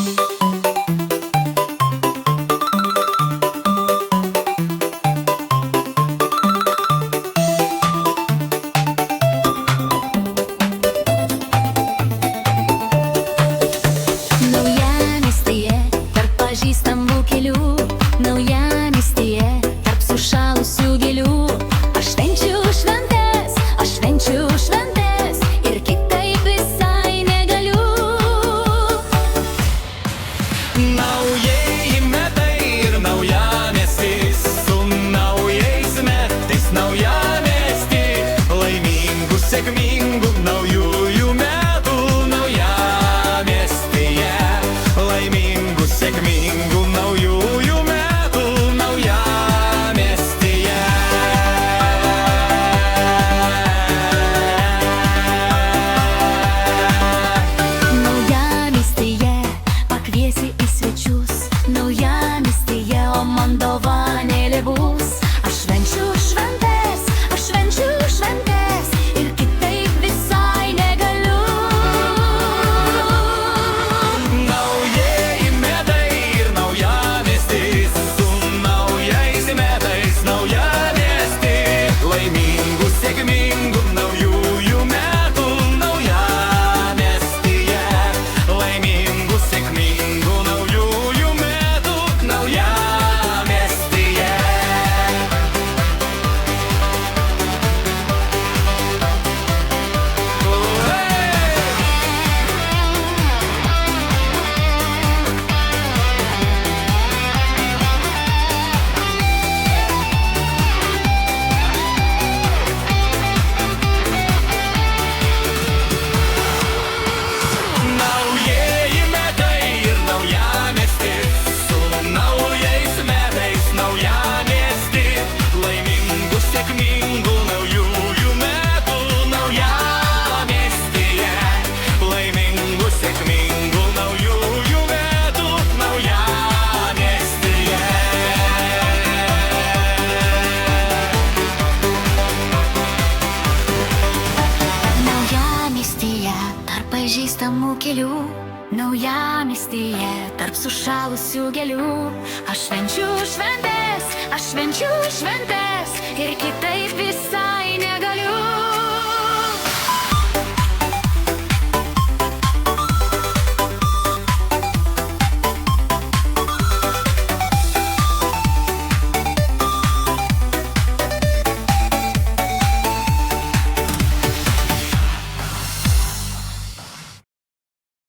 Naujamiestyje tarp pažįstamų kelių, naujamiestyje tarp sušalusių gėlių. Aš švenčiu šventes, ir kitaip visai negaliu. Naujieji metai ir naujamiestis, su naujais metais naujamiestį. Laimingų, sėkmingų naujųjų metų naujamiestyje. Laimingų, sėkmingų naujųjų metų naujamiestyje. Naujamiestyje pakviesi į svečius, naujamiestyje, o man dovanėlė bus. Aš švenčiu šventes, ir kitaip visai negaliu. Naujieji metai ir naujamiestis, su naujais metais naujamiestį. Laimingų, sėkmingų naujųjų metų naujamiestyje. Laimingų, sėkmingų naujųjų metų naujamiestyje. Naujieji metai ir naujamiestis, su naujais metais naujamiestį. Laimingų, sėkmingų naujųjų metų naujamiestyje. Laimingų, sėkmingų naujųjų metų naujamiestyje. Naujamiestyje tarp pažįstamų kelių, naujamiestyje tarp sušalusių gėlių. Aš švenčiu šventes, ir kitaip visai negaliu.